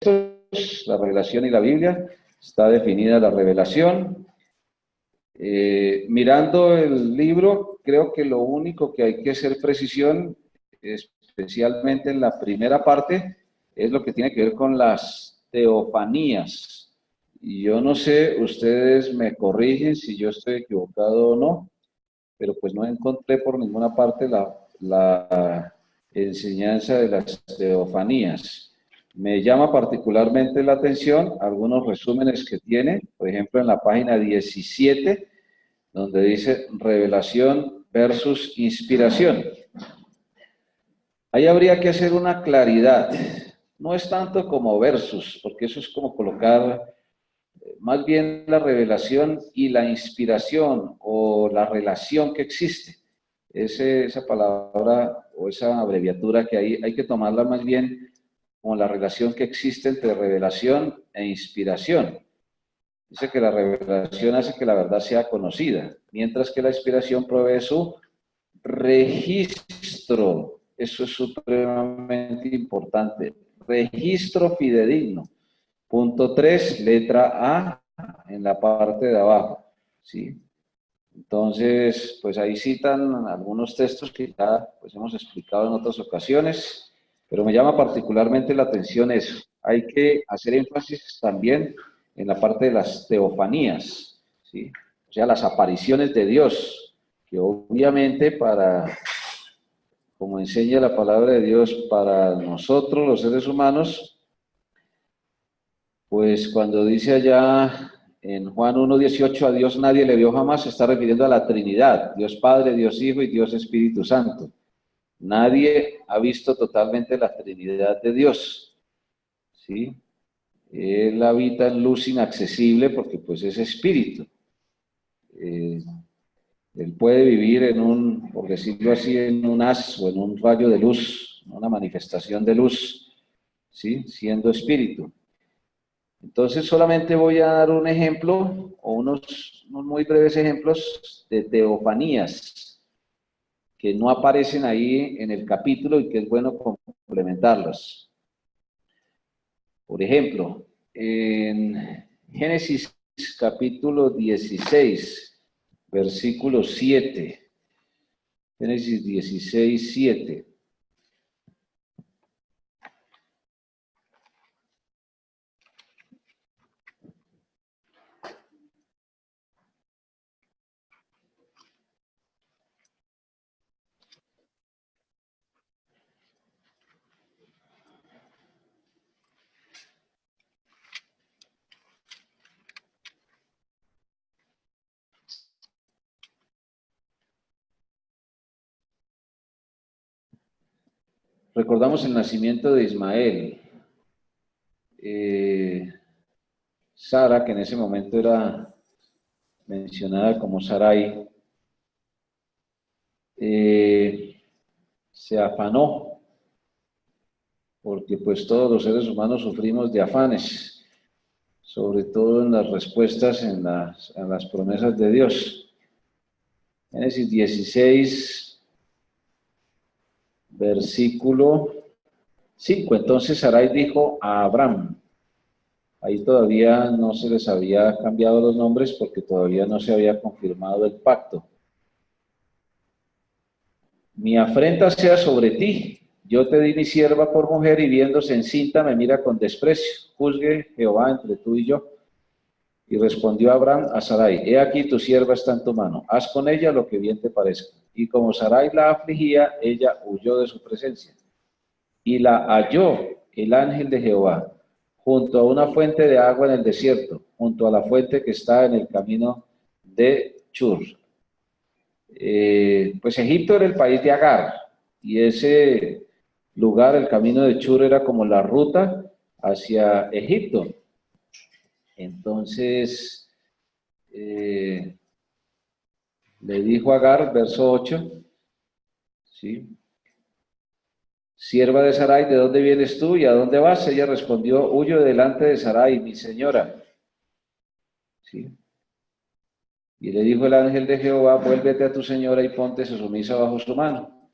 la revelación y la Biblia. Está definida la revelación. Mirando el libro, creo que lo único que hay que hacer precisión, especialmente en la primera parte, es lo que tiene que ver con las teofanías. Y yo no sé, ustedes me corrigen si yo estoy equivocado o no, pero pues no encontré por ninguna parte la enseñanza de las teofanías. Me llama particularmente la atención algunos resúmenes que tiene, por ejemplo en la página 17, donde dice revelación versus inspiración. Ahí habría que hacer una claridad. No es tanto como versus, porque eso es como colocar más bien la revelación y la inspiración o la relación que existe. Esa palabra o esa abreviatura que hay que tomarla más bien como la relación que existe entre revelación e inspiración. Dice que la revelación hace que la verdad sea conocida, mientras que la inspiración provee su registro. Eso es supremamente importante. Registro fidedigno. Punto 3, letra A, en la parte de abajo. ¿Sí? Entonces, pues ahí citan algunos textos que ya pues, hemos explicado en otras ocasiones, pero me llama particularmente la atención eso. Hay que hacer énfasis también en la parte de las teofanías, ¿sí? O sea, las apariciones de Dios, que obviamente como enseña la palabra de Dios, para nosotros los seres humanos, pues cuando dice allá en Juan 1:18, a Dios nadie le vio jamás, se está refiriendo a la Trinidad, Dios Padre, Dios Hijo y Dios Espíritu Santo. Nadie ha visto totalmente la Trinidad de Dios, ¿sí? Él habita en luz inaccesible porque pues es espíritu. Él puede vivir en un, por decirlo así, en un haz o en un rayo de luz, una manifestación de luz, ¿sí? Siendo espíritu. Entonces solamente voy a dar un ejemplo o unos muy breves ejemplos de teofanías que no aparecen ahí en el capítulo y que es bueno complementarlos. Por ejemplo, en Génesis capítulo 16, versículo 7. Génesis 16, 7. Recordamos el nacimiento de Ismael. Sara, que en ese momento era mencionada como Sarai, se afanó, porque pues todos los seres humanos sufrimos de afanes, sobre todo en las respuestas en las promesas de Dios. Génesis 16, versículo 5. Entonces Sarai dijo a Abraham, ahí todavía no se les había cambiado los nombres porque todavía no se había confirmado el pacto. Mi afrenta sea sobre ti. Yo te di mi sierva por mujer y viéndose encinta me mira con desprecio. Juzgue Jehová entre tú y yo. Y respondió Abraham a Sarai, he aquí tu sierva está en tu mano, haz con ella lo que bien te parezca. Y como Sarai la afligía, ella huyó de su presencia. Y la halló el ángel de Jehová junto a una fuente de agua en el desierto, junto a la fuente que está en el camino de Chur. Pues Egipto era el país de Agar, y ese lugar, el camino de Chur, era como la ruta hacia Egipto. Entonces, le dijo a Agar, verso 8, ¿sí? Sierva de Sarai, ¿de dónde vienes tú y a dónde vas? Ella respondió, huyo delante de Sarai, mi señora. ¿Sí? Y le dijo el ángel de Jehová, vuélvete a tu señora y ponte sumisa bajo su mano.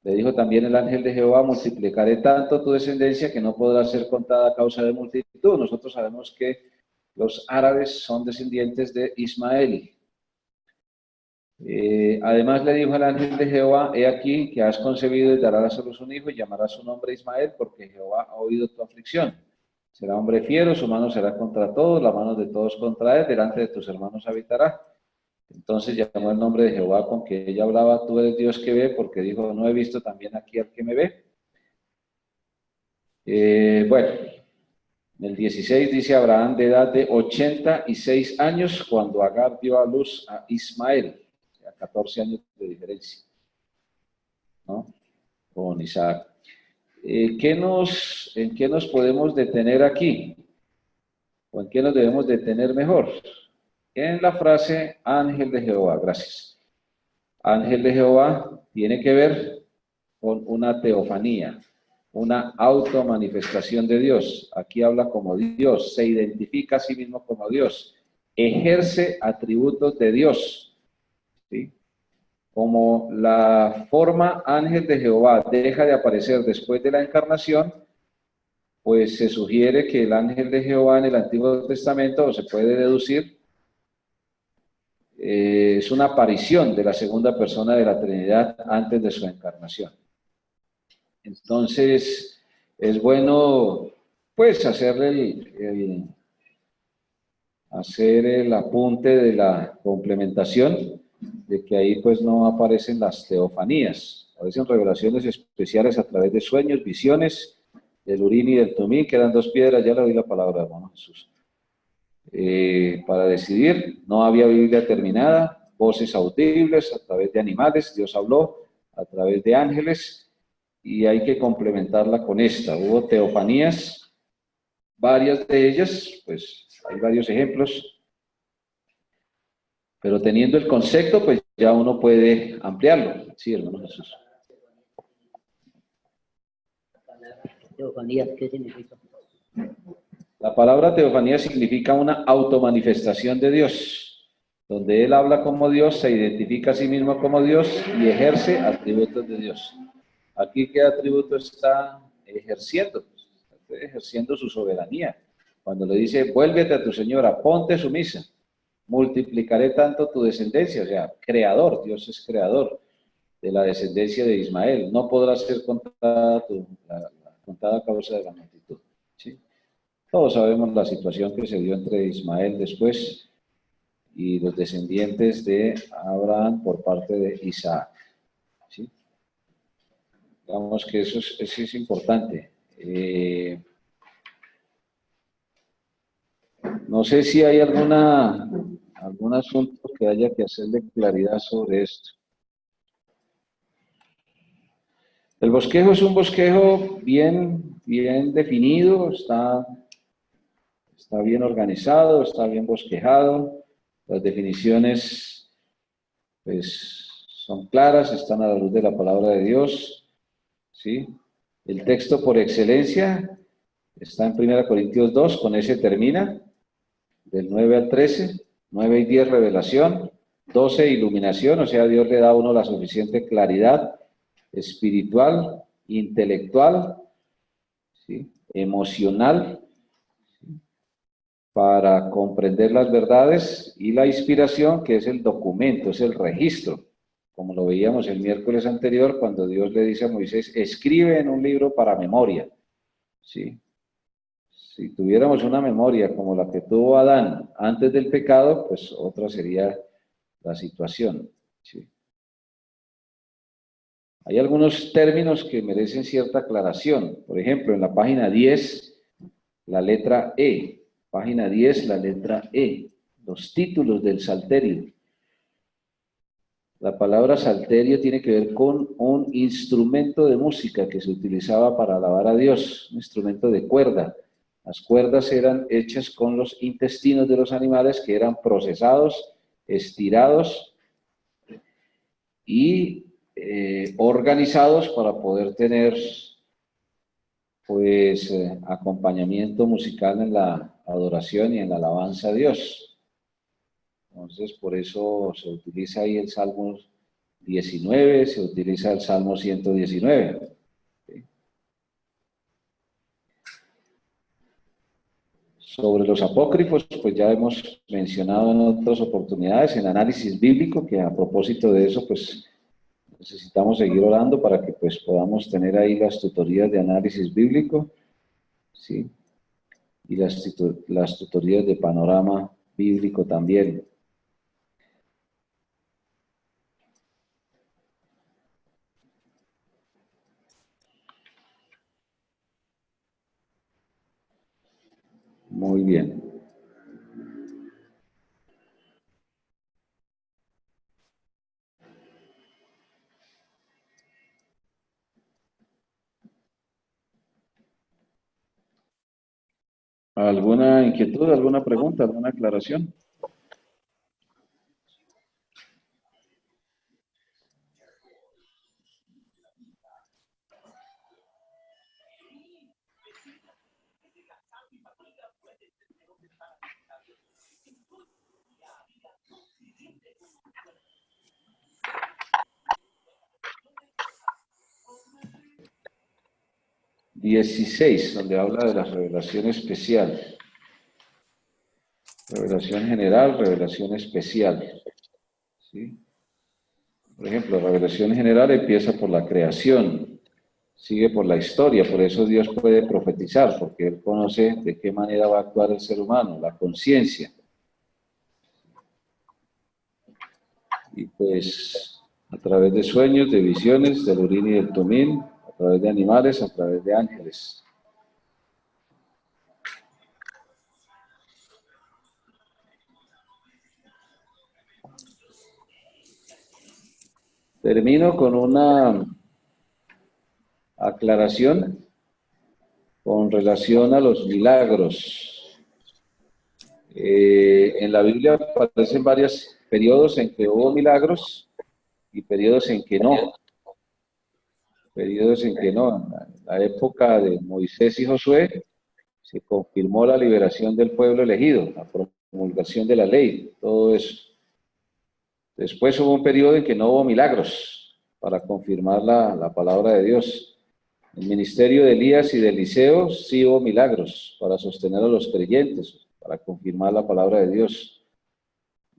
Le dijo también el ángel de Jehová, multiplicaré tanto tu descendencia que no podrá ser contada a causa de multitud. Nosotros sabemos que los árabes son descendientes de Ismael. Además le dijo al ángel de Jehová, he aquí que has concebido y darás a luz un hijo y llamarás su nombre Ismael, porque Jehová ha oído tu aflicción. Será hombre fiero, su mano será contra todos, la mano de todos contra él, delante de tus hermanos habitará. Entonces llamó el nombre de Jehová con que ella hablaba, tú eres Dios que ve, porque dijo, no he visto también aquí al que me ve. Bueno, en el 16 dice Abraham de edad de 86 años cuando Agar dio a luz a Ismael, o sea, 14 años de diferencia, ¿no? Con Isaac. ¿En qué nos podemos detener aquí? ¿O en qué nos debemos detener mejor? En la frase ángel de Jehová, gracias. Ángel de Jehová tiene que ver con una teofanía, una automanifestación de Dios. Aquí habla como Dios, se identifica a sí mismo como Dios, ejerce atributos de Dios, ¿sí? Como la forma ángel de Jehová deja de aparecer después de la encarnación, pues se sugiere que el ángel de Jehová en el Antiguo Testamento, o se puede deducir, es una aparición de la segunda persona de la Trinidad antes de su encarnación. Entonces, es bueno, pues, hacer el apunte de la complementación, de que ahí, pues, no aparecen las teofanías, aparecen revelaciones especiales a través de sueños, visiones, del Urim y del Tumim, que eran dos piedras, ya le oí la palabra, hermano Jesús. Para decidir, no había Biblia terminada, voces audibles a través de animales, Dios habló a través de ángeles, y hay que complementarla con esta. Hubo teofanías, varias de ellas, pues hay varios ejemplos, pero teniendo el concepto, pues ya uno puede ampliarlo. Sí, hermano Jesús. Teofanías, ¿qué significa? La palabra teofanía significa una automanifestación de Dios, donde Él habla como Dios, se identifica a sí mismo como Dios y ejerce atributos de Dios. Aquí, ¿qué atributo está ejerciendo? Está ejerciendo su soberanía. Cuando le dice, vuélvete a tu señora, ponte sumisa, multiplicaré tanto tu descendencia, o sea, creador, Dios es creador de la descendencia de Ismael. No podrá ser contada contada a causa de la multitud. ¿Sí? Todos sabemos la situación que se dio entre Ismael después y los descendientes de Abraham por parte de Isaac. ¿Sí? Digamos que eso es importante. No sé si hay algún asunto que haya que hacerle claridad sobre esto. El bosquejo es un bosquejo bien definido, está bien organizado, está bien bosquejado. Las definiciones, pues, son claras, están a la luz de la palabra de Dios, ¿sí? El texto por excelencia está en 1 Corintios 2, con ese termina, del 9 al 13, 9 y 10 revelación, 12 iluminación, o sea, Dios le da a uno la suficiente claridad espiritual, intelectual, ¿sí? Emocional, para comprender las verdades, y la inspiración, que es el documento, es el registro, como lo veíamos el miércoles anterior, cuando Dios le dice a Moisés, escribe en un libro para memoria, ¿sí? Si tuviéramos una memoria como la que tuvo Adán antes del pecado, pues otra sería la situación, ¿sí? Hay algunos términos que merecen cierta aclaración. Por ejemplo, en la página 10, la letra E. Página 10, la letra E. Los títulos del salterio. La palabra salterio tiene que ver con un instrumento de música que se utilizaba para alabar a Dios, un instrumento de cuerda. Las cuerdas eran hechas con los intestinos de los animales que eran procesados, estirados y organizados para poder tener, pues, acompañamiento musical en la adoración y en la alabanza a Dios. Entonces, por eso se utiliza ahí el Salmo 19, se utiliza el Salmo 119. ¿Sí? Sobre los apócrifos, pues ya hemos mencionado en otras oportunidades, en análisis bíblico, que a propósito de eso, pues necesitamos seguir orando para que pues podamos tener ahí las tutorías de análisis bíblico, ¿sí? Y las tutorías de panorama bíblico también. Muy bien. ¿Alguna inquietud, alguna pregunta, alguna aclaración? XVI, donde habla de la revelación especial. Revelación general, revelación especial. ¿Sí? Por ejemplo, la revelación general empieza por la creación, sigue por la historia, por eso Dios puede profetizar, porque Él conoce de qué manera va a actuar el ser humano, la conciencia. Y pues a través de sueños, de visiones, del Urín y del Tumín, a través de animales, a través de ángeles. Termino con una aclaración con relación a los milagros. En la Biblia aparecen varios periodos en que hubo milagros y periodos en que no. Periodos en que no. En la época de Moisés y Josué se confirmó la liberación del pueblo elegido, la promulgación de la ley, todo eso. Después hubo un periodo en que no hubo milagros para confirmar la palabra de Dios. En el ministerio de Elías y de Eliseo sí hubo milagros para sostener a los creyentes, para confirmar la palabra de Dios.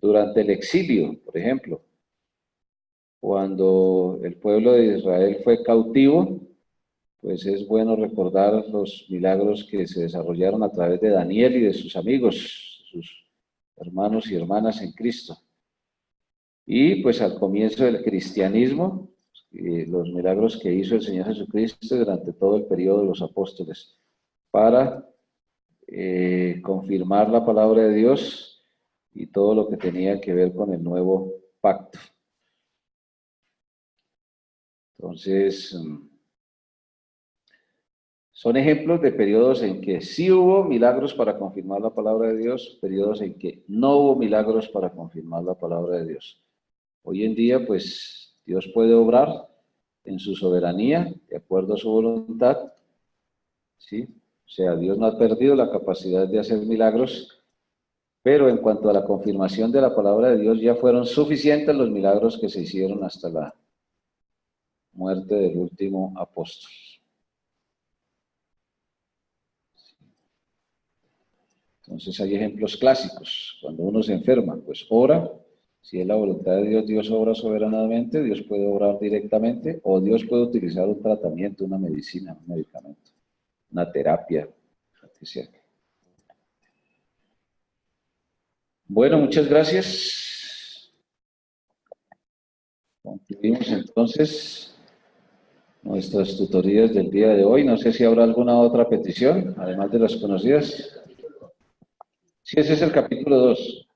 Durante el exilio, por ejemplo, cuando el pueblo de Israel fue cautivo, pues es bueno recordar los milagros que se desarrollaron a través de Daniel y de sus amigos, sus hermanos y hermanas en Cristo. Y pues al comienzo del cristianismo, los milagros que hizo el Señor Jesucristo durante todo el periodo de los apóstoles para confirmar la palabra de Dios y todo lo que tenía que ver con el nuevo pacto. Entonces, son ejemplos de periodos en que sí hubo milagros para confirmar la palabra de Dios, periodos en que no hubo milagros para confirmar la palabra de Dios. Hoy en día, pues, Dios puede obrar en su soberanía, de acuerdo a su voluntad, ¿sí? O sea, Dios no ha perdido la capacidad de hacer milagros, pero en cuanto a la confirmación de la palabra de Dios, ya fueron suficientes los milagros que se hicieron hasta la muerte del último apóstol. Entonces hay ejemplos clásicos. Cuando uno se enferma, pues ora. Si es la voluntad de Dios, Dios obra soberanamente, Dios puede obrar directamente, o Dios puede utilizar un tratamiento, una medicina, un medicamento, una terapia, lo que sea. Bueno, muchas gracias. Concluimos entonces nuestras tutorías del día de hoy. No sé si habrá alguna otra petición, además de las conocidas. Sí, ese es el capítulo 2.